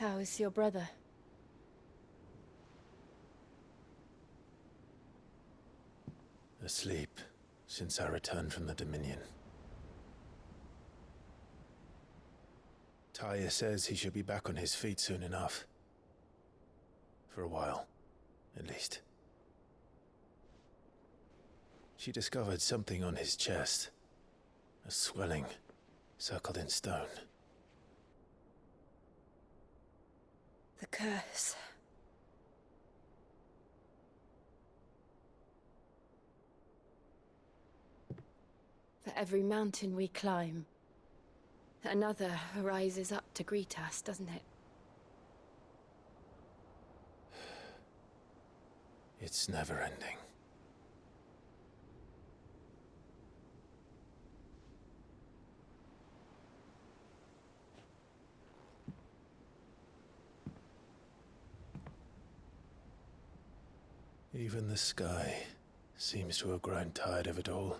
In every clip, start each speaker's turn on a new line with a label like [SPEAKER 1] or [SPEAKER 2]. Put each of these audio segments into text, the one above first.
[SPEAKER 1] How is your brother?
[SPEAKER 2] Asleep since I returned from the Dominion. Taya says he should be back on his feet soon enough. For a while, at least. She discovered something on his chest. A swelling, circled in stone.
[SPEAKER 1] The curse. For every mountain we climb, another rises up to greet us, doesn't it?
[SPEAKER 2] It's never ending. Even the sky seems to have grown tired of it all.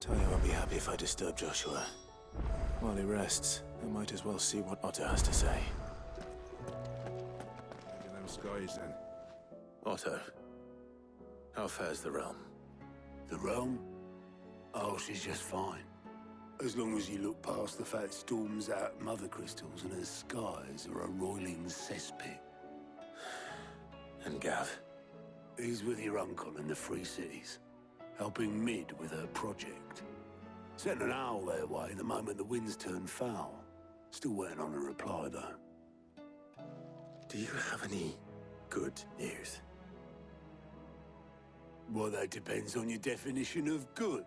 [SPEAKER 2] Taya won't be happy if I disturb Joshua. While he rests, I might as well see what Otto has to say.
[SPEAKER 3] Look at them skies, then.
[SPEAKER 2] Otto, how fares the realm?
[SPEAKER 4] The realm? Oh, she's just fine. As long as you look past the fact storms out Mothercrystals and her skies are a roiling cesspit.
[SPEAKER 2] And Gav?
[SPEAKER 4] He's with your uncle in the Free Cities, helping Mid with her project. Sent an owl their way the moment the winds turned foul. Still waiting on a reply, though.
[SPEAKER 2] Do you have any good news?
[SPEAKER 4] Well, that depends on your definition of good.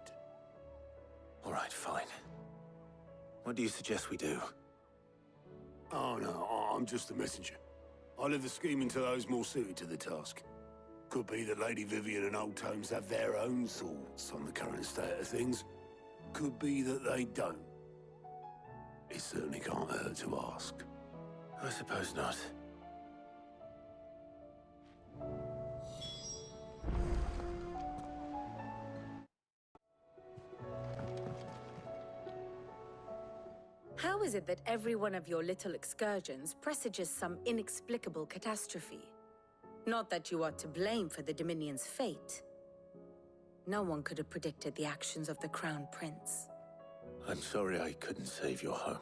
[SPEAKER 2] All right, fine. What do you suggest we do?
[SPEAKER 4] Oh, no, I'm just a messenger. I leave the scheming to those more suited to the task. Could be that Lady Vivian and Old Tomes have their own thoughts on the current state of things. Could be that they don't. It certainly can't hurt to ask.
[SPEAKER 2] I suppose not.
[SPEAKER 5] How is it that every one of your little excursions presages some inexplicable catastrophe? Not that you are to blame for the Dominion's fate. No one could have predicted the actions of the Crown Prince.
[SPEAKER 2] I'm sorry I couldn't save your home.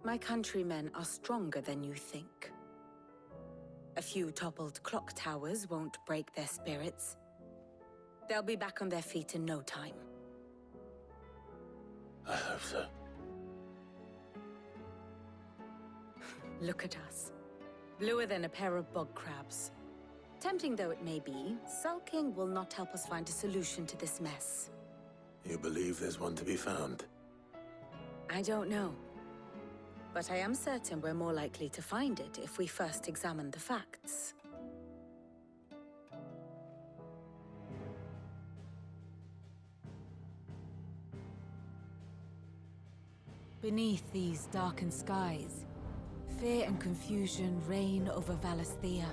[SPEAKER 5] My countrymen are stronger than you think. A few toppled clock towers won't break their spirits. They'll be back on their feet in no time.
[SPEAKER 2] I hope so.
[SPEAKER 5] Look at us. Bluer than a pair of bog crabs. Tempting though it may be, sulking will not help us find a solution to this mess.
[SPEAKER 2] You believe there's one to be found?
[SPEAKER 5] I don't know. But I am certain we're more likely to find it if we first examine the facts.
[SPEAKER 6] Beneath these darkened skies, fear and confusion reign over Valisthea.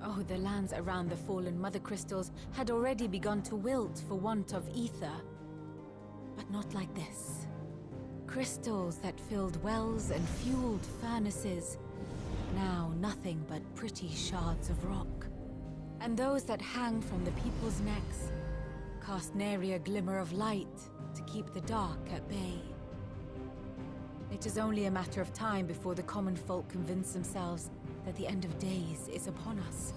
[SPEAKER 6] Oh, the lands around the fallen Mothercrystals had already begun to wilt for want of aether. But not like this. Crystals that filled wells and fueled furnaces, now nothing but pretty shards of rock. And those that hang from the people's necks cast nary a glimmer of light to keep the dark at bay. It is only a matter of time before the common folk convince themselves that the end of days is upon us.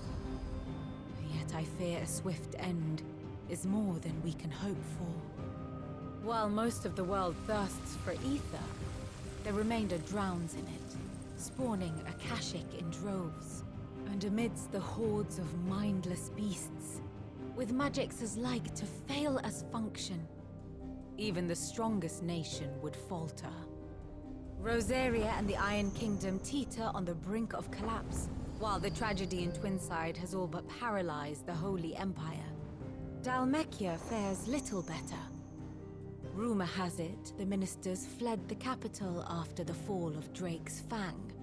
[SPEAKER 6] Yet I fear a swift end is more than we can hope for. While most of the world thirsts for aether, the remainder drowns in it, spawning Akashic in droves. And amidst the hordes of mindless beasts, with magicks as like to fail as function, even the strongest nation would falter. Rosaria and the Iron Kingdom teeter on the brink of collapse, while the tragedy in Twinside has all but paralyzed the Holy Empire. Dhalmekia fares little better. Rumor has it, the ministers fled the capital after the fall of Drake's Fang,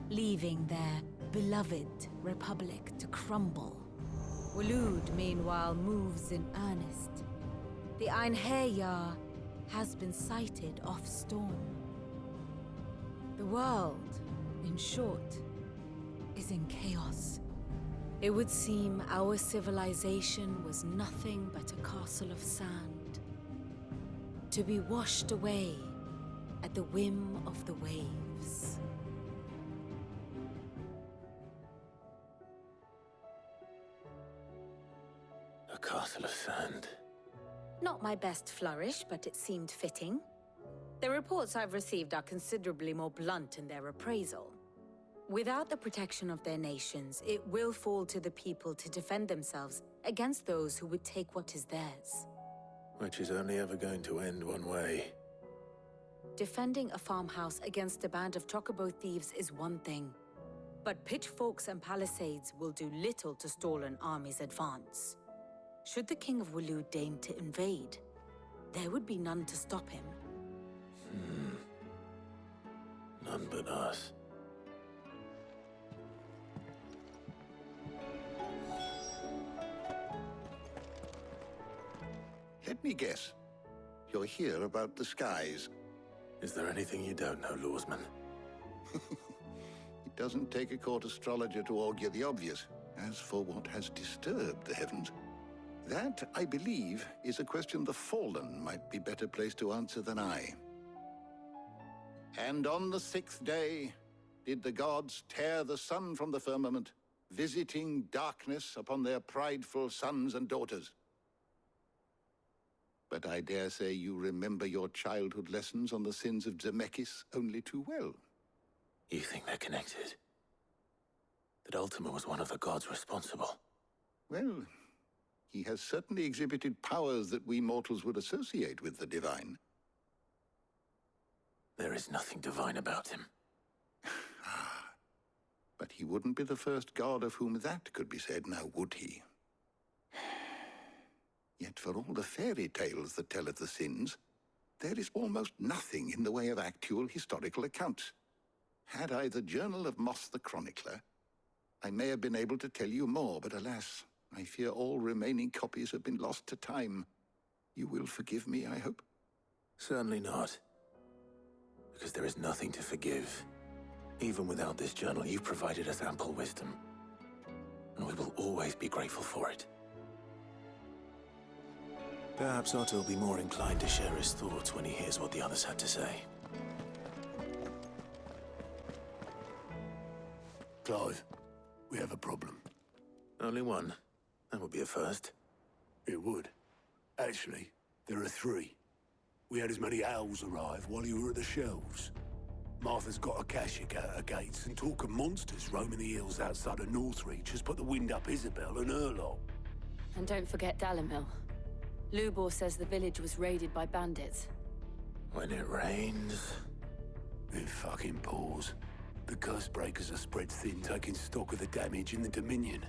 [SPEAKER 6] leaving their beloved republic to crumble. Waloed, meanwhile, moves in earnest. The Einherjar has been sighted off Storm. The world, in short, is in chaos. It would seem our civilization was nothing but a castle of sand, to be washed away at the whim of the waves.
[SPEAKER 2] A castle of sand.
[SPEAKER 5] Not my best flourish, but it seemed fitting. The reports I've received are considerably more blunt in their appraisal. Without the protection of their nations, it will fall to the people to defend themselves against those who would take what is theirs.
[SPEAKER 2] Which is only ever going to end one way.
[SPEAKER 5] Defending a farmhouse against a band of chocobo thieves is one thing, but pitchforks and palisades will do little to stall an army's advance. Should the King of Waloed deign to invade, there would be none to stop him.
[SPEAKER 2] None but us.
[SPEAKER 3] Let me guess. You're here about the skies.
[SPEAKER 2] Is there anything you don't know, Lawsman?
[SPEAKER 3] It doesn't take a court astrologer to augur the obvious. As for what has disturbed the heavens, that, I believe, is a question the Fallen might be better placed to answer than I. And on the 6th day did the gods tear the sun from the firmament, visiting darkness upon their prideful sons and daughters. But I dare say you remember your childhood lessons on the sins of Zemeckis only too well.
[SPEAKER 2] You think they're connected? That Ultima was one of the gods responsible?
[SPEAKER 3] Well, he has certainly exhibited powers that we mortals would associate with the divine.
[SPEAKER 2] There is nothing divine about him.
[SPEAKER 3] But he wouldn't be the first god of whom that could be said, now would he? Yet for all the fairy tales that tell of the sins, there is almost nothing in the way of actual historical accounts. Had I the Journal of Moss the Chronicler, I may have been able to tell you more, but alas, I fear all remaining copies have been lost to time. You will forgive me, I hope?
[SPEAKER 2] Certainly not. Because there is nothing to forgive. Even without this journal, you've provided us ample wisdom. And we will always be grateful for it. Perhaps Otto will be more inclined to share his thoughts when he hears what the others had to say.
[SPEAKER 4] Clive, we have a problem.
[SPEAKER 2] Only one. That would be a first.
[SPEAKER 4] It would. Actually, there are 3. We had as many owls arrive while you were at the shelves. Martha's got a Akashic out her gates, and talk of monsters roaming the hills outside of Northreach has put the wind up Isabel and her lot.
[SPEAKER 1] And don't forget Dalimil. Lubor says the village was raided by bandits.
[SPEAKER 2] When it rains...
[SPEAKER 4] It fucking pours. The curse breakers are spread thin, taking stock of the damage in the Dominion.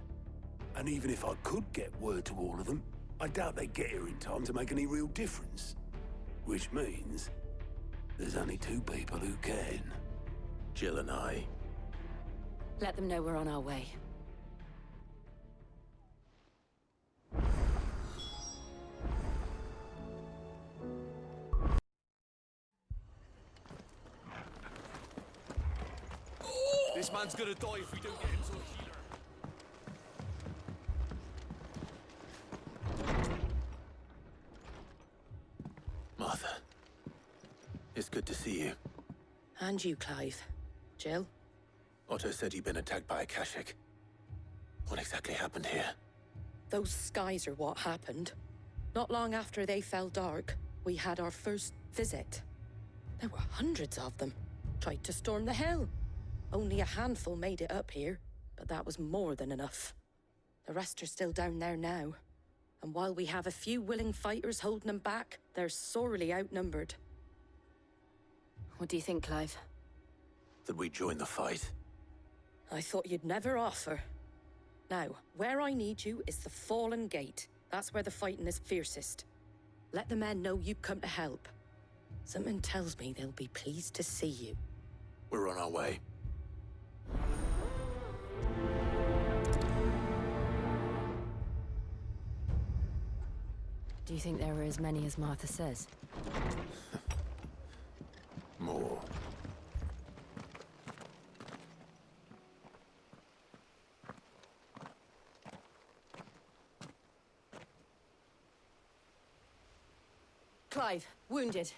[SPEAKER 4] And even if I could get word to all of them, I doubt they'd get here in time to make any real difference. Which means there's only 2 people who can.
[SPEAKER 2] Jill and I.
[SPEAKER 1] Let them know we're on our way.
[SPEAKER 7] This man's gonna die if we don't get him to a healer.
[SPEAKER 2] Martha. It's good to see you.
[SPEAKER 8] And you, Clive. Jill?
[SPEAKER 2] Otto said you'd been attacked by Akashic. What exactly happened here?
[SPEAKER 8] Those skies are what happened. Not long after they fell dark, we had our first visit. There were hundreds of them. Tried to storm the hill. Only a handful made it up here, but that was more than enough. The rest are still down there now. And while we have a few willing fighters holding them back, they're sorely outnumbered.
[SPEAKER 1] What do you think, Clive?
[SPEAKER 2] That we join the fight?
[SPEAKER 8] I thought you'd never offer. Now, where I need you is the Fallen Gate. That's where the fighting is fiercest. Let the men know you've come to help. Something tells me they'll be pleased to see you.
[SPEAKER 2] We're on our way.
[SPEAKER 1] Do you think there were as many as Martha says?
[SPEAKER 2] More.
[SPEAKER 1] Clive, wounded.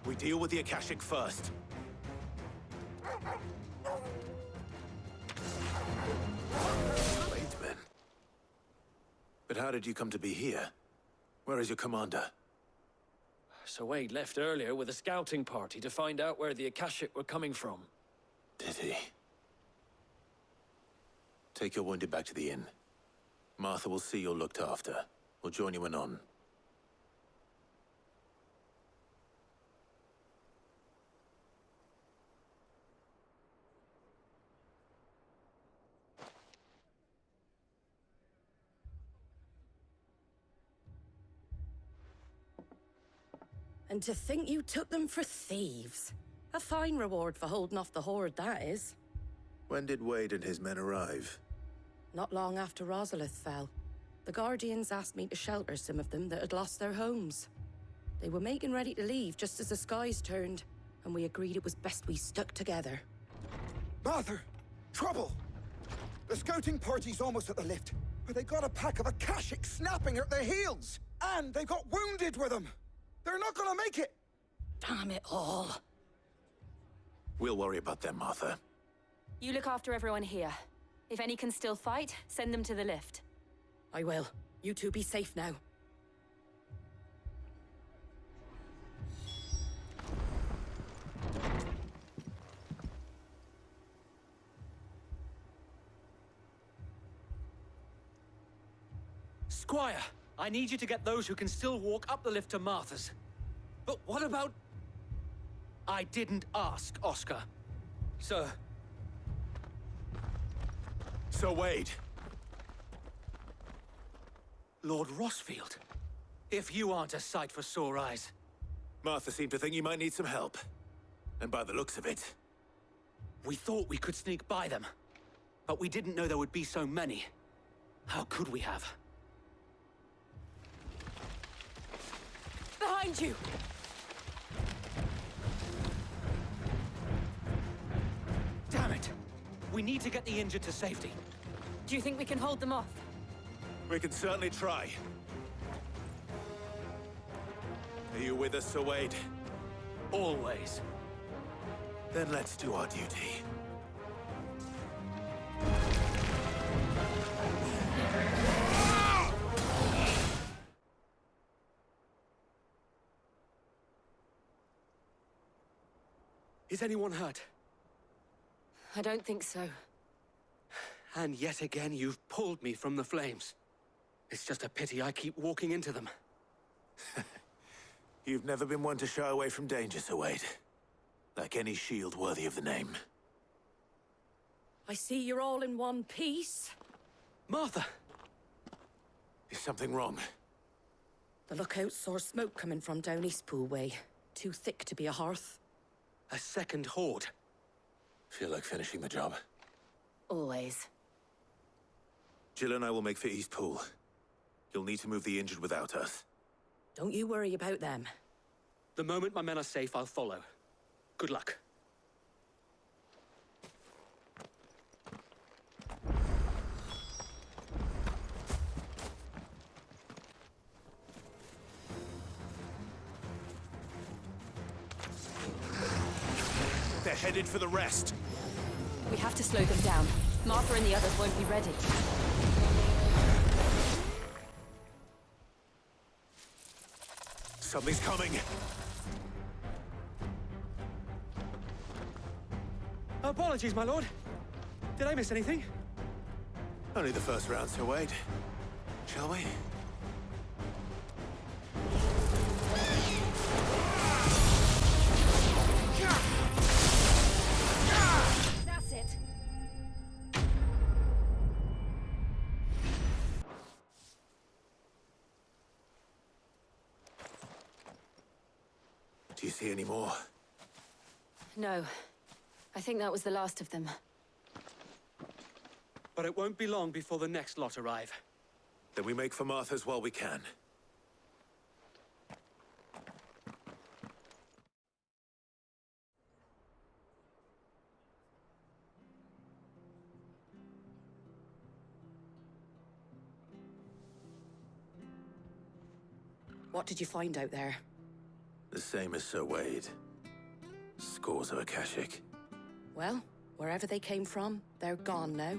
[SPEAKER 2] We deal with the Akashic first. Tradesmen. But how did you come to be here? Where is your commander?
[SPEAKER 7] So Wade left earlier with a scouting party to find out where the Akashic were coming from.
[SPEAKER 2] Did he? Take your wounded back to the inn. Martha will see you're looked after. We'll join you anon.
[SPEAKER 8] And to think you took them for thieves. A fine reward for holding off the horde, that is.
[SPEAKER 2] When did Wade and his men arrive?
[SPEAKER 8] Not long after Rosalith fell. The Guardians asked me to shelter some of them that had lost their homes. They were making ready to leave just as the skies turned, and we agreed it was best we stuck together.
[SPEAKER 9] Martha! Trouble! The scouting party's almost at the lift, but they got a pack of Akashic snapping at their heels! And they got wounded with them! They're not gonna make it!
[SPEAKER 8] Damn it all.
[SPEAKER 2] We'll worry about them, Martha.
[SPEAKER 1] You look after everyone here. If any can still fight, send them to the lift.
[SPEAKER 8] I will. You two be safe now.
[SPEAKER 7] Squire, I need you to get those who can still walk up the lift to Martha's. But what about... I didn't ask, Oscar. Sir.
[SPEAKER 2] Sir Wade.
[SPEAKER 7] Lord Rossfield. If you aren't a sight for sore eyes.
[SPEAKER 2] Martha seemed to think you might need some help. And by the looks of it...
[SPEAKER 7] We thought we could sneak by them. But we didn't know there would be so many. How could we have?
[SPEAKER 1] Behind you!
[SPEAKER 7] Damn it! We need to get the injured to safety.
[SPEAKER 1] Do you think we can hold them off?
[SPEAKER 2] We can certainly try. Are you with us, Sir Wade?
[SPEAKER 7] Always.
[SPEAKER 2] Then let's do our duty.
[SPEAKER 7] Is anyone hurt?
[SPEAKER 1] I don't think so.
[SPEAKER 7] And yet again, you've pulled me from the flames. It's just a pity I keep walking into them.
[SPEAKER 2] You've never been one to shy away from danger, Sir Wade. Like any shield worthy of the name.
[SPEAKER 8] I see you're all in one piece.
[SPEAKER 7] Martha!
[SPEAKER 2] Is something wrong?
[SPEAKER 8] The lookout saw smoke coming from down Eastpool way. Too thick to be a hearth.
[SPEAKER 7] A second horde.
[SPEAKER 2] Feel like finishing the job?
[SPEAKER 1] Always.
[SPEAKER 2] Jill and I will make for Eastpool. You'll need to move the injured without us.
[SPEAKER 8] Don't you worry about them.
[SPEAKER 7] The moment my men are safe, I'll follow. Good luck.
[SPEAKER 2] They're headed for the rest.
[SPEAKER 1] We have to slow them down. Martha and the others won't be ready.
[SPEAKER 2] Something's coming.
[SPEAKER 7] Apologies, my lord. Did I miss anything?
[SPEAKER 2] Only the first round, Sir Wade. Shall we?
[SPEAKER 1] That's it.
[SPEAKER 2] Do you see any more?
[SPEAKER 1] No. I think that was the last of them.
[SPEAKER 7] But it won't be long before the next lot arrive.
[SPEAKER 2] Then we make for Martha's while we can.
[SPEAKER 8] What did you find out there?
[SPEAKER 2] The same as Sir Wade. Scores of Akashic.
[SPEAKER 8] Well, wherever they came from, they're gone now.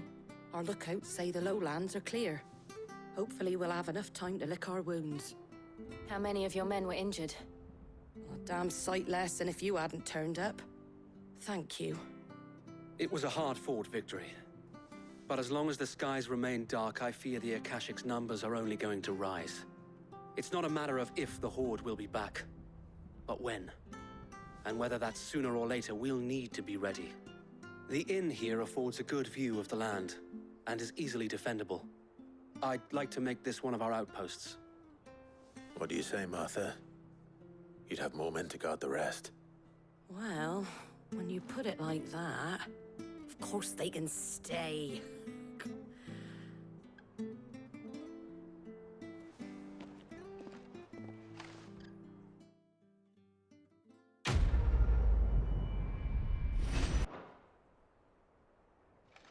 [SPEAKER 8] Our lookouts say the lowlands are clear. Hopefully we'll have enough time to lick our wounds.
[SPEAKER 1] How many of your men were injured?
[SPEAKER 8] A damn sight less than if you hadn't turned up. Thank you.
[SPEAKER 7] It was a hard-fought victory. But as long as the skies remain dark, I fear the Akashic's numbers are only going to rise. It's not a matter of if the Horde will be back, but when. And whether that's sooner or later, we'll need to be ready. The inn here affords a good view of the land, and is easily defendable. I'd like to make this one of our outposts.
[SPEAKER 2] What do you say, Martha? You'd have more men to guard the rest.
[SPEAKER 8] Well, when you put it like that, of course they can stay.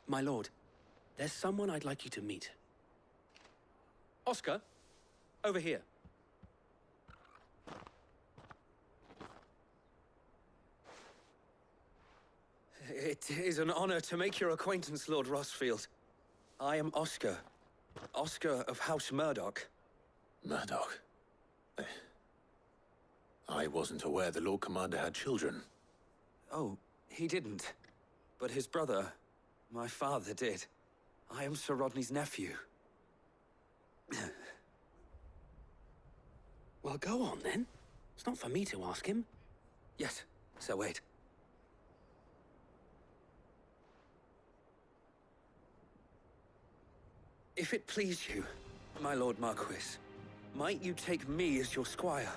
[SPEAKER 7] My lord, there's someone I'd like you to meet. Oscar, over here. It is an honor to make your acquaintance, Lord Rossfield. I am Oscar. Oscar of House Murdoch.
[SPEAKER 2] Murdoch? I wasn't aware the Lord Commander had children.
[SPEAKER 10] Oh, he didn't. But his brother, my father, did. I am Sir Rodney's nephew.
[SPEAKER 7] Well, go on, then. It's not for me to ask him.
[SPEAKER 10] Yes, Sir Wade. If it please you, my Lord Marquis, might you take me as your squire?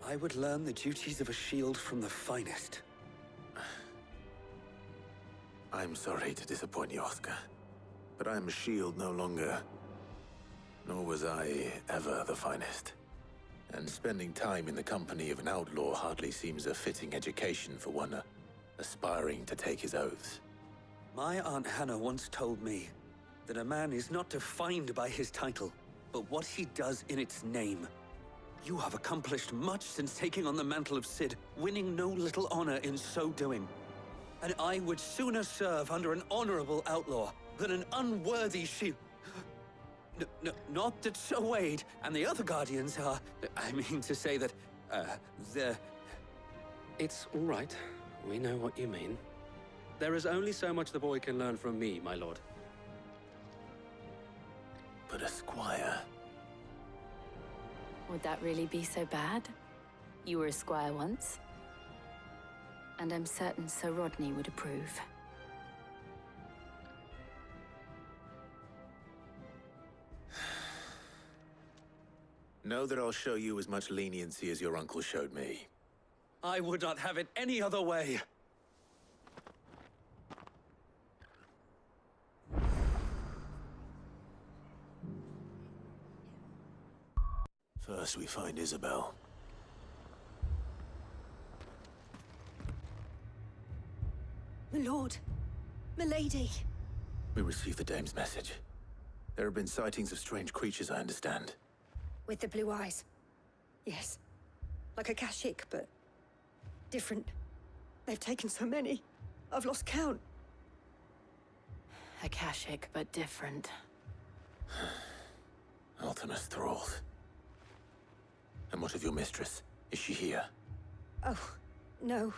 [SPEAKER 10] I would learn the duties of a shield from the finest.
[SPEAKER 2] I'm sorry to disappoint you, Oscar, but I'm a shield no longer. Nor was I ever the finest. And spending time in the company of an outlaw hardly seems a fitting education for one aspiring to take his oaths.
[SPEAKER 10] My Aunt Hannah once told me that a man is not defined by his title, but what he does in its name. You have accomplished much since taking on the mantle of Cid, winning no little honor in so doing. And I would sooner serve under an honorable outlaw than an unworthy shield. Not that Sir Wade and the other Guardians are... I mean to say that, they're...
[SPEAKER 7] It's all right. We know what you mean. There is only so much the boy can learn from me, my lord.
[SPEAKER 2] But a squire...
[SPEAKER 1] Would that really be so bad? You were a squire once. And I'm certain Sir Rodney would approve.
[SPEAKER 2] Know that I'll show you as much leniency as your uncle showed me.
[SPEAKER 10] I would not have it any other way.
[SPEAKER 2] First we find Isabel.
[SPEAKER 11] My lord, my lady.
[SPEAKER 2] We received the dame's message. There have been sightings of strange creatures, I understand.
[SPEAKER 11] With the blue eyes. Yes. Like a Akashic, but different. They've taken so many. I've lost count.
[SPEAKER 1] Akashic, but different.
[SPEAKER 2] Ultimus thralls. And what of your mistress? Is she here?
[SPEAKER 11] Oh, no.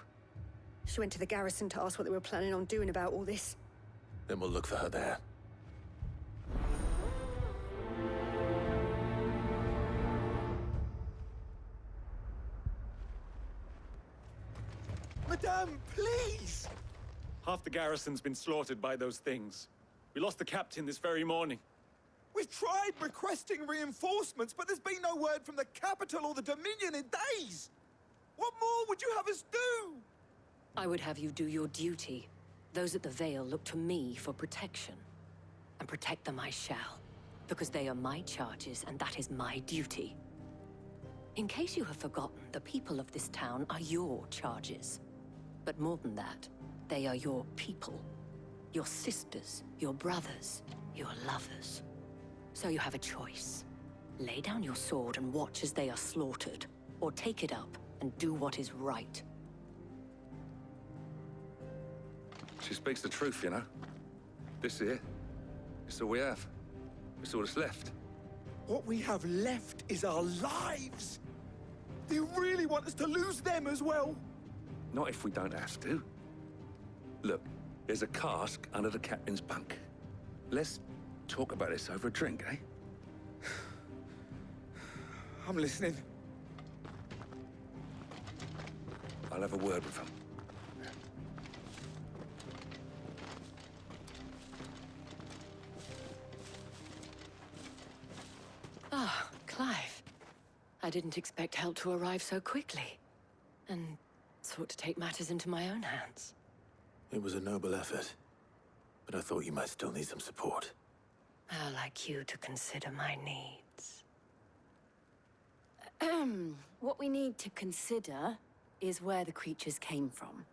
[SPEAKER 11] She went to the garrison to ask what they were planning on doing about all this.
[SPEAKER 2] Then we'll look for her there.
[SPEAKER 9] Madame, please!
[SPEAKER 12] Half the garrison's been slaughtered by those things. We lost the captain this very morning.
[SPEAKER 9] We've tried requesting reinforcements, but there's been no word from the capital or the Dominion in days! What more would you have us do?
[SPEAKER 13] I would have you do your duty. Those at the Vale look to me for protection. And protect them I shall. Because they are my charges, and that is my duty. In case you have forgotten, the people of this town are your charges. But more than that, they are your people. Your sisters, your brothers, your lovers. So you have a choice. Lay down your sword and watch as they are slaughtered, or take it up and do what is right.
[SPEAKER 14] She speaks the truth, you know. This here, it's all we have. It's all that's left.
[SPEAKER 9] What we have left is our lives. Do you really want us to lose them as well?
[SPEAKER 14] Not if we don't have to. Look, there's a cask under the captain's bunk. Let's talk about this over a drink, eh?
[SPEAKER 9] I'm listening.
[SPEAKER 14] I'll have a word with him.
[SPEAKER 13] Ah, Clive. I didn't expect help to arrive so quickly. And sought to take matters into my own hands.
[SPEAKER 2] It was a noble effort, but I thought you might still need some support.
[SPEAKER 13] How like you to consider my needs.
[SPEAKER 1] What we need to consider is where the creatures came from.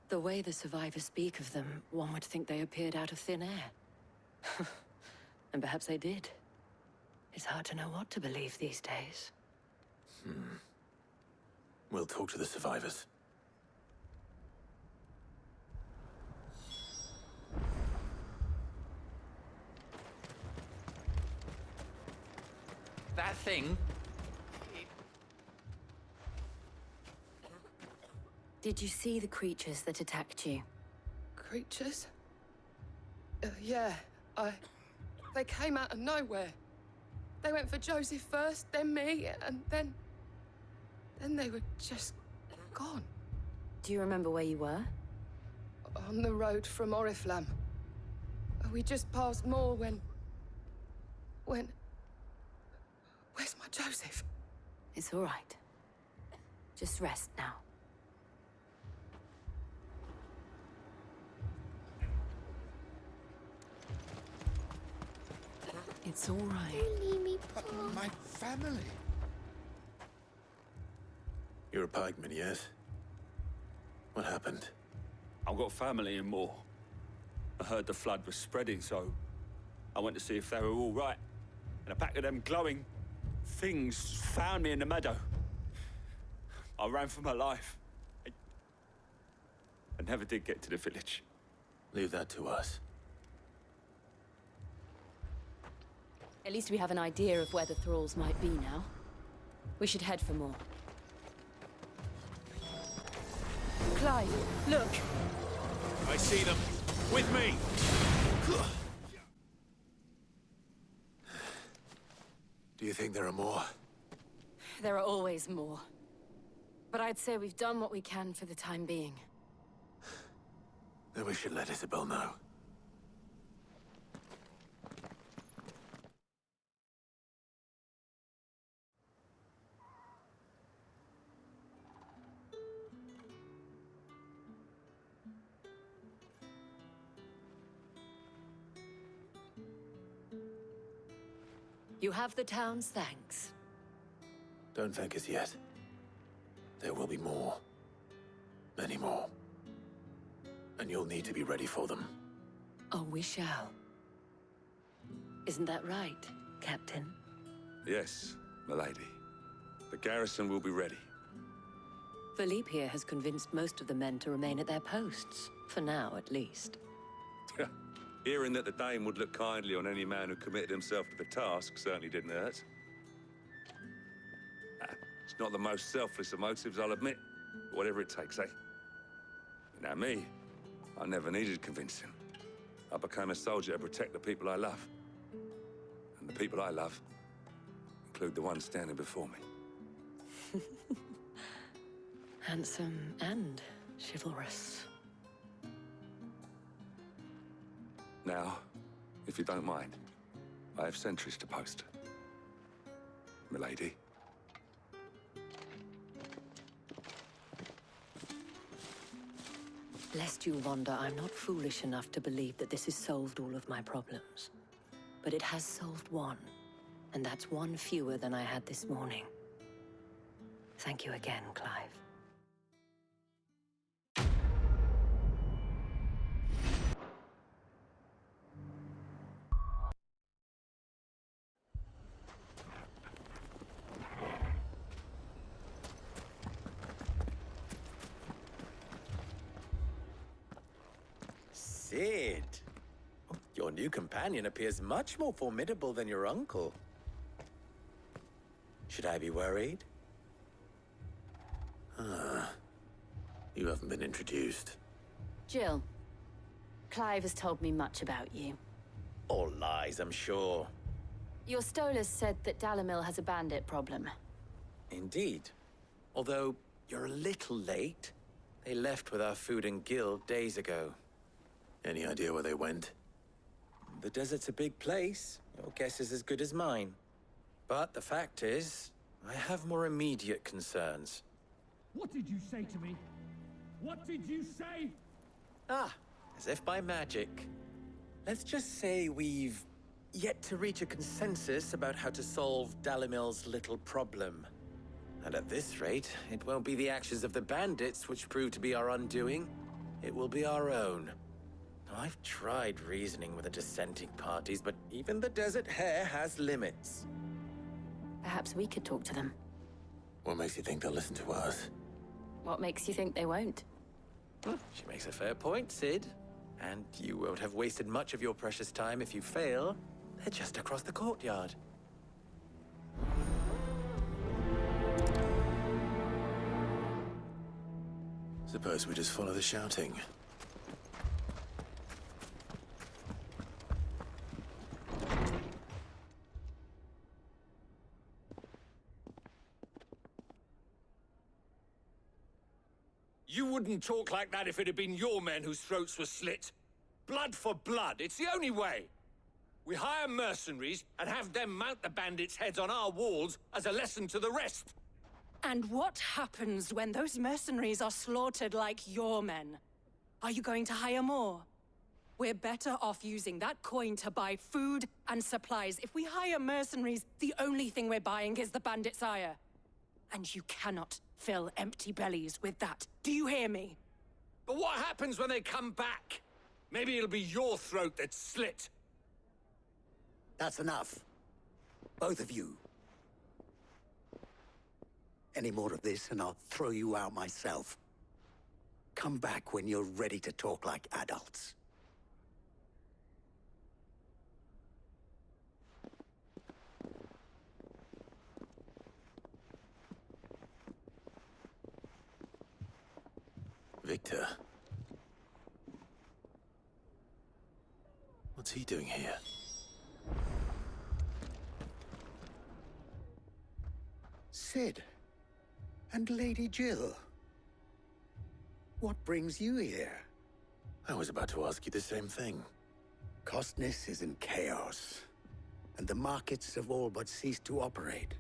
[SPEAKER 13] The way the survivors speak of them, one would think they appeared out of thin air. And perhaps they did. It's hard to know what to believe these days.
[SPEAKER 2] We'll talk to the survivors.
[SPEAKER 15] That thing...
[SPEAKER 1] Did you see the creatures that attacked you?
[SPEAKER 8] Creatures? Yeah, They came out of nowhere. They went for Joseph first, then me, and then they were just gone.
[SPEAKER 1] Do you remember where you were?
[SPEAKER 8] On the road from Oriflamme. We just passed Moor when... Where's my Joseph?
[SPEAKER 1] It's all right. Just rest now.
[SPEAKER 6] It's all right.
[SPEAKER 9] Don't leave me, Paul. My family.
[SPEAKER 2] You're a pikeman, yes? What happened?
[SPEAKER 10] I've got family in Moor. I heard the flood was spreading, so I went to see if they were all right. And a pack of them glowing things found me in the meadow. I ran for my life. I never did get to the village.
[SPEAKER 2] Leave that to us.
[SPEAKER 1] At least we have an idea of where the thralls might be now. We should head for more. Clive, look!
[SPEAKER 4] I see them. With me!
[SPEAKER 2] Do you think there are more?
[SPEAKER 1] There are always more. But I'd say we've done what we can for the time being.
[SPEAKER 2] Then we should let Isabel know.
[SPEAKER 13] You have the town's thanks.
[SPEAKER 2] Don't thank us yet. There will be more. Many more. And you'll need to be ready for them.
[SPEAKER 13] Oh, we shall. Isn't that right, Captain?
[SPEAKER 14] Yes, milady. The garrison will be ready.
[SPEAKER 13] Philippe here has convinced most of the men to remain at their posts. For now, at least.
[SPEAKER 14] Hearing that the Dame would look kindly on any man who committed himself to the task certainly didn't hurt. It's not the most selfless of motives, I'll admit. But whatever it takes, eh? Now me, I never needed convincing. I became a soldier to protect the people I love. And the people I love include the ones standing before me.
[SPEAKER 13] Handsome and chivalrous.
[SPEAKER 14] Now, if you don't mind, I have sentries to post. Milady.
[SPEAKER 13] Lest you wonder, I'm not foolish enough to believe that this has solved all of my problems. But it has solved one, and that's one fewer than I had this morning. Thank you again, Clive.
[SPEAKER 15] Sid! Your new companion appears much more formidable than your uncle. Should I be worried?
[SPEAKER 2] You haven't been introduced.
[SPEAKER 1] Jill, Clive has told me much about you.
[SPEAKER 15] All lies, I'm sure.
[SPEAKER 1] Your Stolas said that Dalamil has a bandit problem.
[SPEAKER 15] Indeed. Although, you're a little late. They left with our food and guild days ago.
[SPEAKER 2] Any idea where they went?
[SPEAKER 15] The desert's a big place. Your guess is as good as mine. But the fact is, I have more immediate concerns.
[SPEAKER 16] What did you say to me? What did you say?
[SPEAKER 15] As if by magic. Let's just say we've yet to reach a consensus about how to solve Dalamil's little problem. And at this rate, it won't be the actions of the bandits which prove to be our undoing. It will be our own. I've tried reasoning with the dissenting parties, but even the Desert Hare has limits.
[SPEAKER 1] Perhaps we could talk to them.
[SPEAKER 2] What makes you think they'll listen to us?
[SPEAKER 1] What makes you think they won't?
[SPEAKER 15] She makes a fair point, Sid. And you won't have wasted much of your precious time if you fail. They're just across the courtyard.
[SPEAKER 2] Suppose we just follow the shouting.
[SPEAKER 4] You wouldn't talk like that if it had been your men whose throats were slit. Blood for blood, it's the only way. We hire mercenaries and have them mount the bandits' heads on our walls as a lesson to the rest.
[SPEAKER 8] And what happens when those mercenaries are slaughtered like your men? Are you going to hire more? We're better off using that coin to buy food and supplies. If we hire mercenaries, the only thing we're buying is the bandits' ire. And you cannot fill empty bellies with that. Do you hear me?
[SPEAKER 4] But what happens when they come back? Maybe it'll be your throat that's slit.
[SPEAKER 17] That's enough. Both of you. Any more of this and I'll throw you out myself. Come back when you're ready to talk like adults.
[SPEAKER 2] Victor. What's he doing here?
[SPEAKER 17] Sid. And Lady Jill. What brings you here?
[SPEAKER 2] I was about to ask you the same thing.
[SPEAKER 17] Costness is in chaos, and the markets have all but ceased to operate.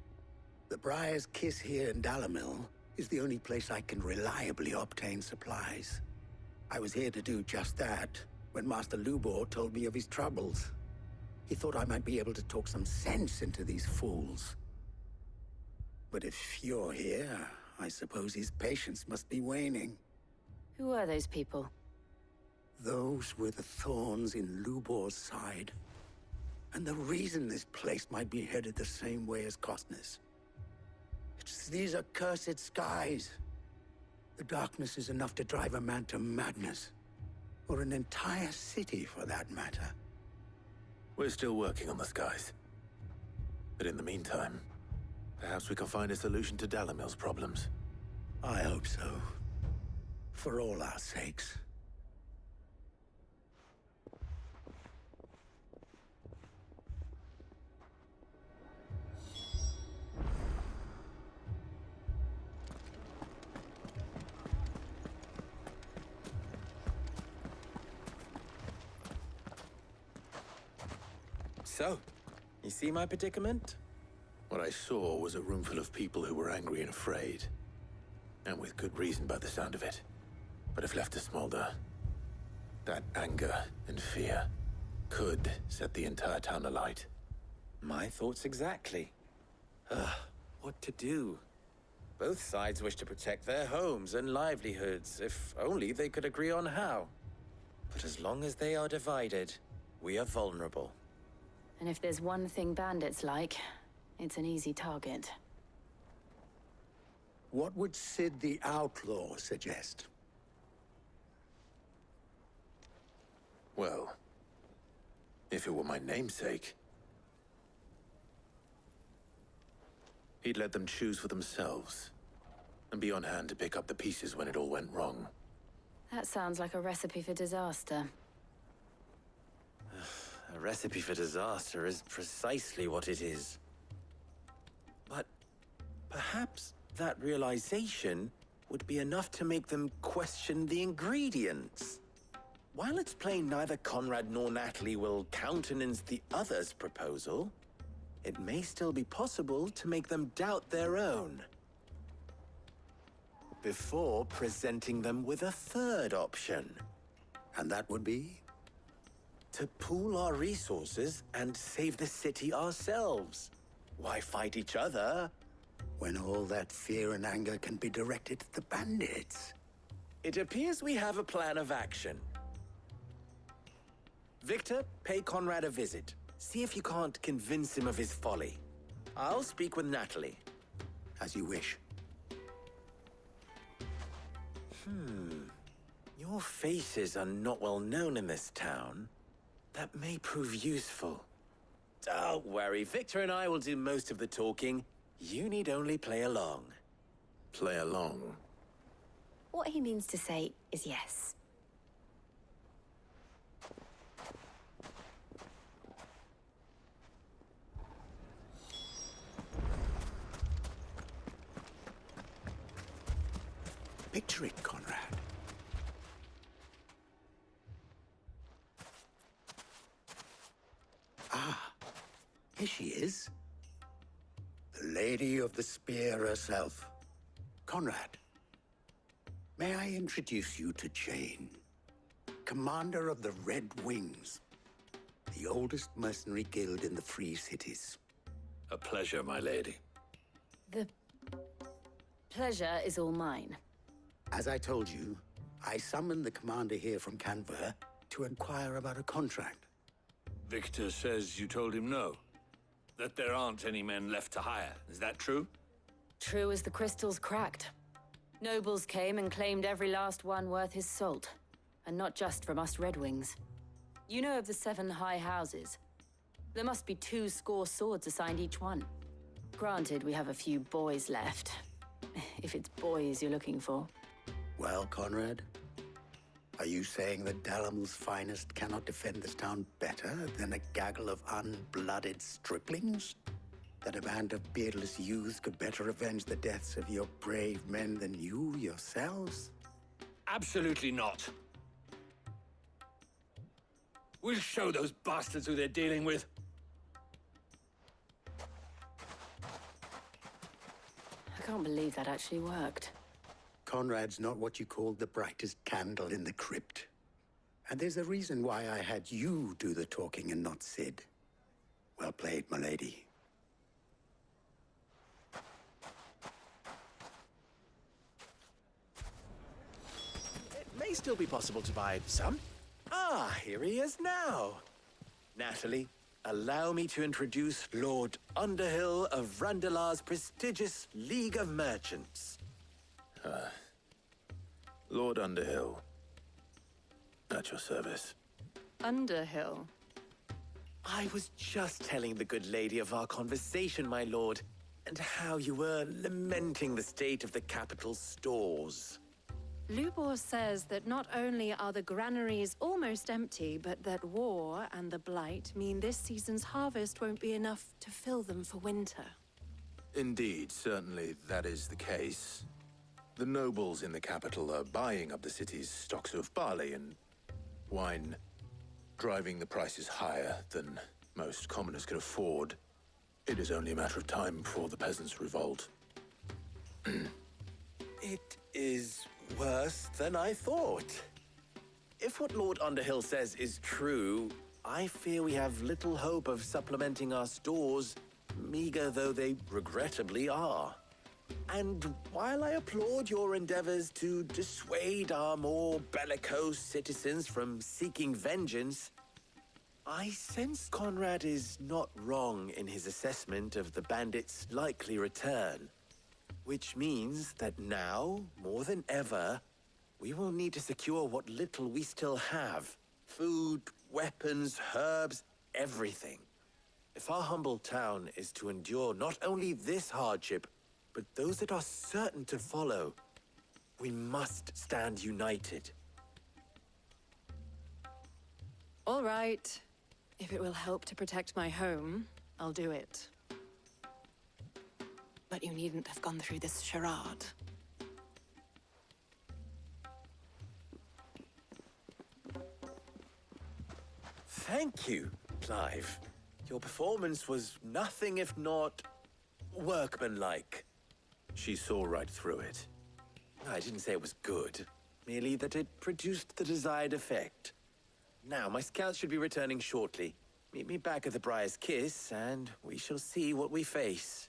[SPEAKER 17] The Briar's Kiss here in Dalamil is the only place I can reliably obtain supplies. I was here to do just that when Master Lubor told me of his troubles. He thought I might be able to talk some sense into these fools. But if you're here, I suppose his patience must be waning.
[SPEAKER 1] Who are those people?
[SPEAKER 17] Those were the thorns in Lubor's side. And the reason this place might be headed the same way as Costness. It's these accursed skies. The darkness is enough to drive a man to madness. Or an entire city, for that matter.
[SPEAKER 2] We're still working on the skies. But in the meantime, perhaps we can find a solution to Dalamil's problems.
[SPEAKER 17] I hope so. For all our sakes.
[SPEAKER 15] So, you see my predicament?
[SPEAKER 2] What I saw was a room full of people who were angry and afraid. And with good reason by the sound of it. But if left to smolder, that anger and fear could set the entire town alight.
[SPEAKER 15] My thoughts exactly. What to do? Both sides wish to protect their homes and livelihoods, if only they could agree on how. But as long as they are divided, we are vulnerable.
[SPEAKER 1] And if there's one thing bandits like, it's an easy target.
[SPEAKER 17] What would Sid the Outlaw suggest?
[SPEAKER 2] Well, if it were my namesake, he'd let them choose for themselves, and be on hand to pick up the pieces when it all went wrong.
[SPEAKER 1] That sounds like a recipe for disaster.
[SPEAKER 15] A recipe for disaster is precisely what it is. But perhaps that realization would be enough to make them question the ingredients. While it's plain neither Conrad nor Natalie will countenance the other's proposal, it may still be possible to make them doubt their own. Before presenting them with a third option.
[SPEAKER 17] And that would be?
[SPEAKER 15] To pool our resources and save the city ourselves. Why fight each other
[SPEAKER 17] when all that fear and anger can be directed at the bandits?
[SPEAKER 15] It appears we have a plan of action. Victor, pay Conrad a visit. See if you can't convince him of his folly. I'll speak with Natalie.
[SPEAKER 17] As you wish.
[SPEAKER 15] Your faces are not well known in this town. That may prove useful. Don't worry, Victor and I will do most of the talking. You need only play along.
[SPEAKER 2] Play along?
[SPEAKER 1] What he means to say is yes.
[SPEAKER 17] Picture it, Conrad. Here she is. The Lady of the Spear herself. Conrad, may I introduce you to Jane, commander of the Red Wings, the oldest mercenary guild in the Free Cities.
[SPEAKER 14] A pleasure, my lady.
[SPEAKER 1] The pleasure is all mine.
[SPEAKER 17] As I told you, I summoned the commander here from Canver to inquire about a contract.
[SPEAKER 14] Victor says you told him no. That there aren't any men left to hire. Is that true?
[SPEAKER 1] True as the crystals cracked. Nobles came and claimed every last one worth his salt. And not just from us Red Wings. You know of the 7 high houses. There must be 2 swords assigned each one. Granted, we have a few boys left. If it's boys you're looking for.
[SPEAKER 17] Well, Conrad, are you saying that Dalamel's finest cannot defend this town better than a gaggle of unblooded striplings? That a band of beardless youths could better avenge the deaths of your brave men than you yourselves?
[SPEAKER 14] Absolutely not. We'll show those bastards who they're dealing with.
[SPEAKER 1] I can't believe that actually worked.
[SPEAKER 17] Conrad's not what you called the brightest candle in the crypt. And there's a reason why I had you do the talking and not Sid. Well played, my lady.
[SPEAKER 15] It may still be possible to buy some. Ah, here he is now. Natalie, allow me to introduce Lord Underhill of Randalar's prestigious League of Merchants.
[SPEAKER 2] Lord Underhill. At your service.
[SPEAKER 1] Underhill?
[SPEAKER 15] I was just telling the good lady of our conversation, my lord, and how you were lamenting the state of the capital's stores.
[SPEAKER 18] Lubor says that not only are the granaries almost empty, but that war and the Blight mean this season's harvest won't be enough to fill them for winter.
[SPEAKER 2] Indeed, certainly that is the case. The nobles in the capital are buying up the city's stocks of barley and wine, driving the prices higher than most commoners can afford. It is only a matter of time before the peasants revolt.
[SPEAKER 15] It is worse than I thought. If what Lord Underhill says is true, I fear we have little hope of supplementing our stores, meager though they regrettably are. And while I applaud your endeavors to dissuade our more bellicose citizens from seeking vengeance, I sense Conrad is not wrong in his assessment of the bandits' likely return. Which means that now, more than ever, we will need to secure what little we still have. Food, weapons, herbs, everything. If our humble town is to endure not only this hardship, but those that are certain to follow, we must stand united.
[SPEAKER 18] All right. If it will help to protect my home, I'll do it. But you needn't have gone through this charade.
[SPEAKER 15] Thank you, Clive. Your performance was nothing if not workmanlike.
[SPEAKER 2] She saw right through it.
[SPEAKER 15] I didn't say it was good, merely that it produced the desired effect. Now, my scouts should be returning shortly. Meet me back at the Briar's Kiss, and we shall see what we face.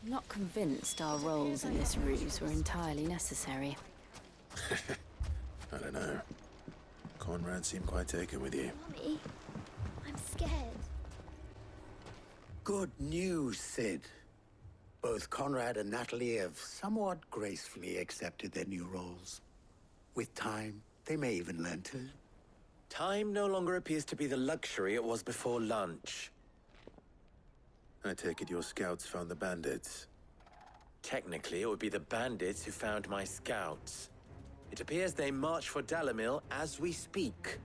[SPEAKER 1] I'm not convinced our roles in this ruse were entirely necessary.
[SPEAKER 2] I don't know. Conrad seemed quite taken with you.
[SPEAKER 19] Mommy, I'm scared.
[SPEAKER 17] Good news, Sid. Both Conrad and Natalie have somewhat gracefully accepted their new roles. With time, they may even learn to.
[SPEAKER 15] Time no longer appears to be the luxury it was before lunch.
[SPEAKER 2] I take it your scouts found the bandits.
[SPEAKER 15] Technically, it would be the bandits who found my scouts. It appears they march for Dalimil as we speak.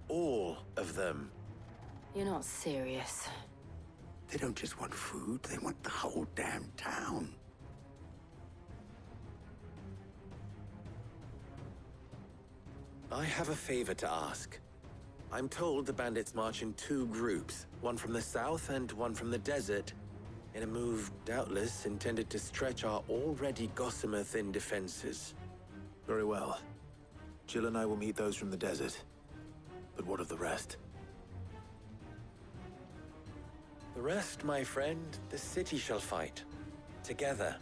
[SPEAKER 15] All of them.
[SPEAKER 1] You're not serious.
[SPEAKER 17] They don't just want food, they want the whole damn town.
[SPEAKER 15] I have a favor to ask. I'm told the bandits march in two groups, one from the south and one from the desert, in a move doubtless intended to stretch our already gossamer-thin defenses.
[SPEAKER 2] Very well. Jill and I will meet those from the desert. But what of the rest?
[SPEAKER 15] The rest, my friend, the city shall fight. Together.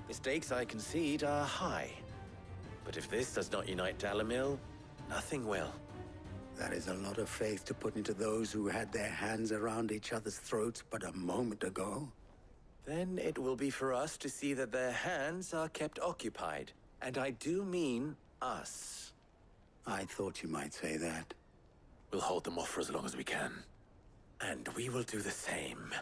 [SPEAKER 15] The stakes, I concede, are high. But if this does not unite Dalimil, nothing will.
[SPEAKER 17] That is a lot of faith to put into those who had their hands around each other's throats but a moment ago.
[SPEAKER 15] Then it will be for us to see that their hands are kept occupied. And I do mean us.
[SPEAKER 17] I thought you might say that.
[SPEAKER 2] We'll hold them off for as long as we can.
[SPEAKER 15] And we will do the same.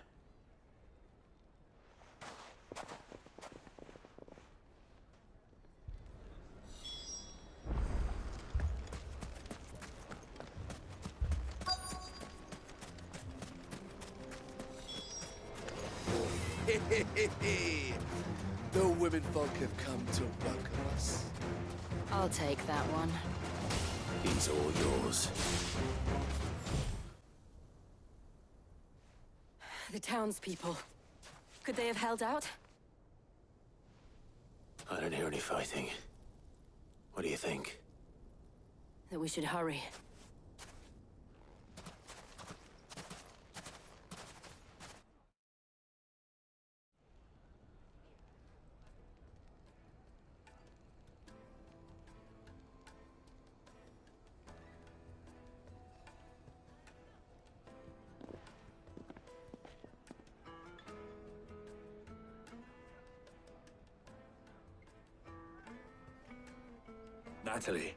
[SPEAKER 20] The womenfolk have come to welcome us.
[SPEAKER 1] I'll take that one.
[SPEAKER 2] He's all yours.
[SPEAKER 1] The townspeople. Could they have held out?
[SPEAKER 2] I don't hear any fighting. What do you think?
[SPEAKER 1] That we should hurry.
[SPEAKER 14] Natalie,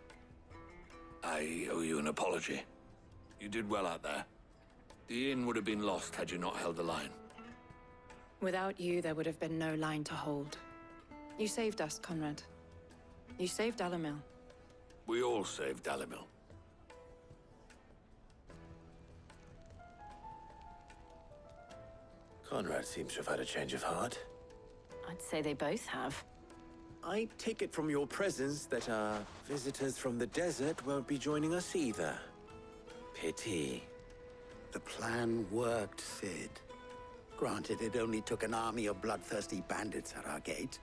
[SPEAKER 14] I owe you an apology. You did well out there. The inn would have been lost had you not held the line.
[SPEAKER 18] Without you, there would have been no line to hold. You saved us, Conrad. You saved Dalimil.
[SPEAKER 14] We all saved Dalimil.
[SPEAKER 2] Conrad seems to have had a change of heart.
[SPEAKER 1] I'd say they both have.
[SPEAKER 15] I take it from your presence that our visitors from the desert won't be joining us either. Pity.
[SPEAKER 17] The plan worked, Sid. Granted, it only took an army of bloodthirsty bandits at our gate.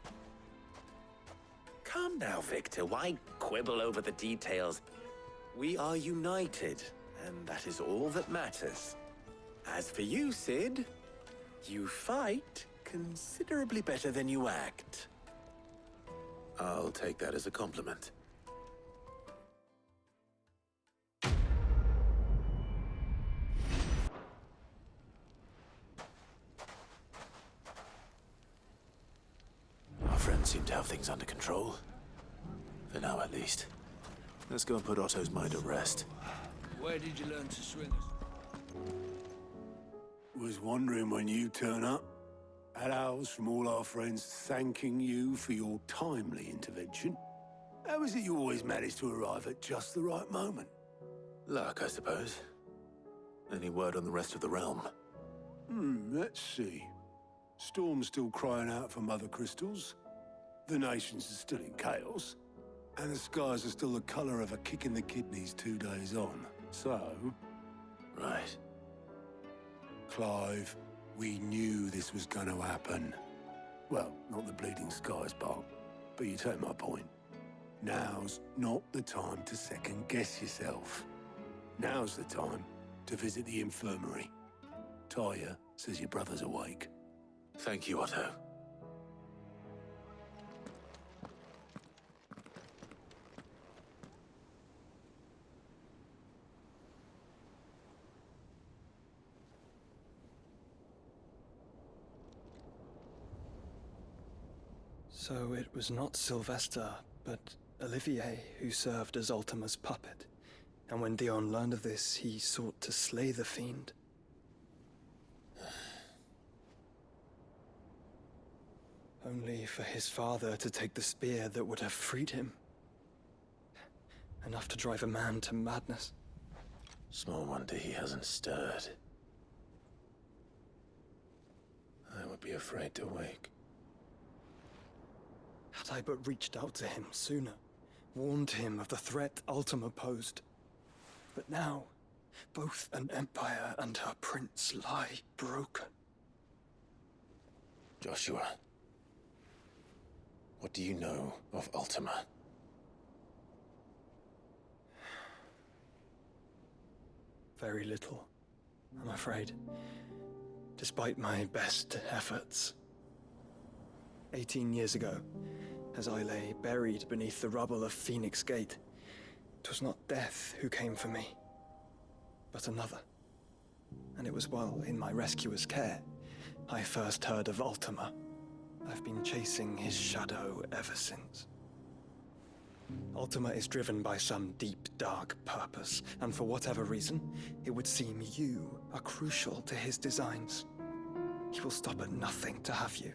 [SPEAKER 15] Calm now, Victor. Why quibble over the details? We are united, and that is all that matters. As for you, Sid, you fight considerably better than you act.
[SPEAKER 2] I'll take that as a compliment. Our friends seem to have things under control. For now, at least. Let's go and put Otto's mind at rest.
[SPEAKER 4] Where did you learn to swing us? Was wondering when you turn up. Had owls from all our friends thanking you for your timely intervention. How is it you always manage to arrive at just the right moment?
[SPEAKER 2] Luck, I suppose. Any word on the rest of the realm?
[SPEAKER 4] Let's see. Storm's still crying out for Mothercrystals. The nations are still in chaos. And the skies are still the color of a kick in the kidneys 2 days on. So...
[SPEAKER 2] Right.
[SPEAKER 4] Clive, we knew this was going to happen. Well, not the bleeding skies part, but you take my point. Now's not the time to second-guess yourself. Now's the time to visit the infirmary. Talia says your brother's awake.
[SPEAKER 2] Thank you, Otto.
[SPEAKER 21] So it was not Sylvester, but Olivier who served as Ultima's puppet. And when Dion learned of this, he sought to slay the fiend. Only for his father to take the spear that would have freed him. Enough to drive a man to madness.
[SPEAKER 2] Small wonder he hasn't stirred. I would be afraid to wake.
[SPEAKER 21] Had I but reached out to him sooner, warned him of the threat Ultima posed. But now, both an empire and her prince lie broken.
[SPEAKER 2] Joshua, what do you know of Ultima?
[SPEAKER 21] Very little, I'm afraid. Despite my best efforts. 18 years ago, as I lay buried beneath the rubble of Phoenix Gate, it was not death who came for me, but another. And it was while in my rescuer's care, I first heard of Ultima. I've been chasing his shadow ever since. Ultima is driven by some deep, dark purpose, and for whatever reason, it would seem you are crucial to his designs. He will stop at nothing to have you.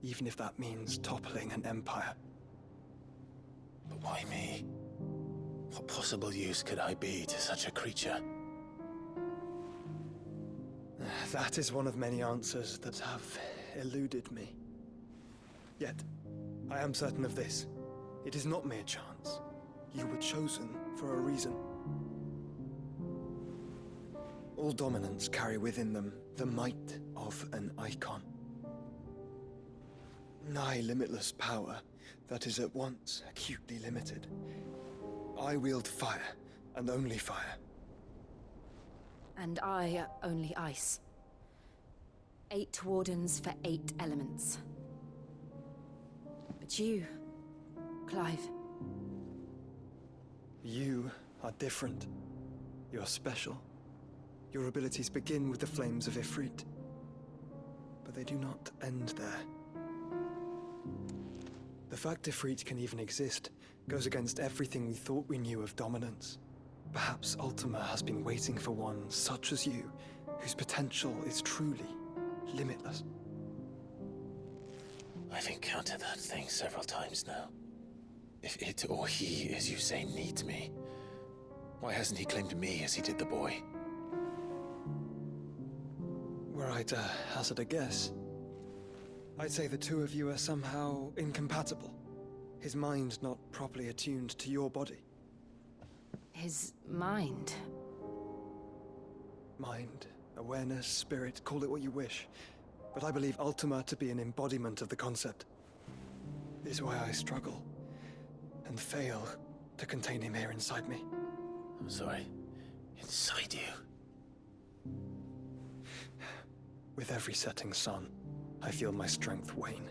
[SPEAKER 21] Even if that means toppling an empire.
[SPEAKER 2] But why me? What possible use could I be to such a creature?
[SPEAKER 21] That is one of many answers that have eluded me. Yet, I am certain of this. It is not mere chance. You were chosen for a reason. All dominants carry within them the might of an icon. Nigh limitless power that is at once acutely limited. I wield fire, and only fire.
[SPEAKER 1] And I only ice. 8 wardens for 8 elements. But you, Clive.
[SPEAKER 21] You are different. You're special. Your abilities begin with the flames of Ifrit. But they do not end there. The fact Ifrit can even exist goes against everything we thought we knew of dominance. Perhaps Ultima has been waiting for one such as you, whose potential is truly limitless.
[SPEAKER 2] I've encountered that thing several times now. If it or he, as you say, needs me, why hasn't he claimed me as he did the boy?
[SPEAKER 21] Were I to hazard a guess, I'd say the two of you are somehow incompatible. His mind not properly attuned to your body.
[SPEAKER 1] His mind?
[SPEAKER 21] Mind awareness, spirit, call it what you wish. But I believe Ultima to be an embodiment of the concept. Is why I struggle and fail to contain him here inside me.
[SPEAKER 2] I'm sorry. Inside you?
[SPEAKER 21] With every setting sun, I feel my strength wane.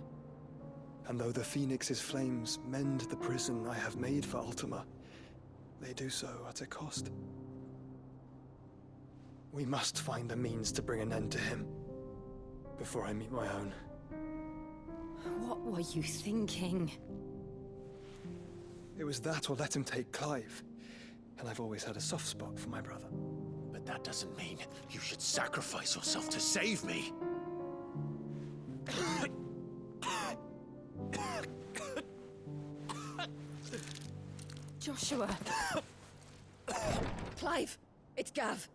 [SPEAKER 21] And though the Phoenix's flames mend the prison I have made for Ultima, they do so at a cost. We must find a means to bring an end to him before I meet my own.
[SPEAKER 1] What were you thinking?
[SPEAKER 21] It was that or let him take Clive. And I've always had a soft spot for my brother.
[SPEAKER 2] But that doesn't mean you should sacrifice yourself to save me.
[SPEAKER 11] Joshua! Clive! It's Gav!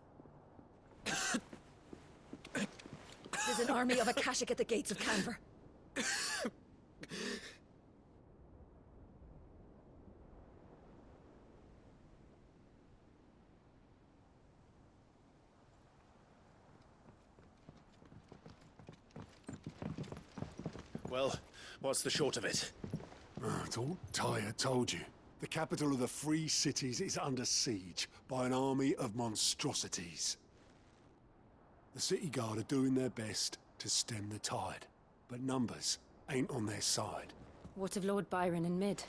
[SPEAKER 11] There's an army of Akashic at the gates of Canver.
[SPEAKER 2] Well, what's the short of it?
[SPEAKER 4] It's all Tyre told you. The capital of the Free Cities is under siege by an army of monstrosities. The City Guard are doing their best to stem the tide, but numbers ain't on their side.
[SPEAKER 1] What of Lord Byron and Mid?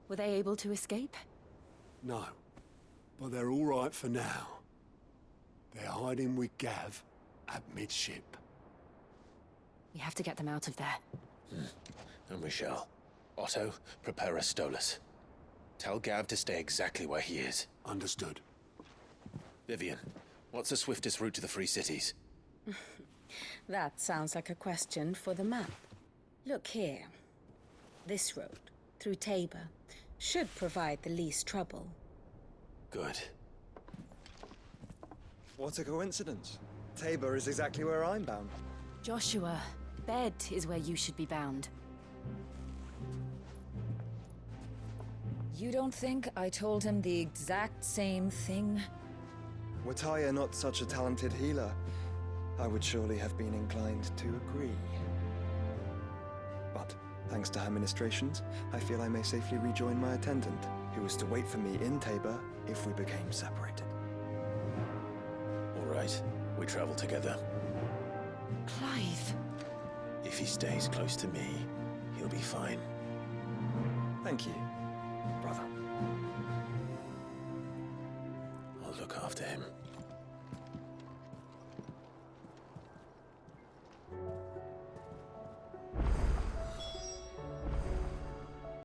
[SPEAKER 1] Were they able to escape?
[SPEAKER 4] No, but they're all right for now. They're hiding with Gav at midship.
[SPEAKER 1] We have to get them out of there.
[SPEAKER 2] And we shall. Otto, prepare a Stolas. Tell Gav to stay exactly where he is.
[SPEAKER 4] Understood.
[SPEAKER 2] Vivian, what's the swiftest route to the Free Cities?
[SPEAKER 6] That sounds like a question for the map. Look here. This road, through Tabor, should provide the least trouble.
[SPEAKER 2] Good.
[SPEAKER 21] What a coincidence. Tabor is exactly where I'm bound.
[SPEAKER 1] Joshua, bed is where you should be bound.
[SPEAKER 6] You don't think I told him the exact same thing?
[SPEAKER 21] Were Tyre not such a talented healer, I would surely have been inclined to agree. But, thanks to her ministrations, I feel I may safely rejoin my attendant, who was to wait for me in Tabor if we became separated.
[SPEAKER 2] All right, we travel together.
[SPEAKER 1] Clive!
[SPEAKER 2] If he stays close to me, he'll be fine.
[SPEAKER 21] Thank you, brother.
[SPEAKER 2] I'll look after him.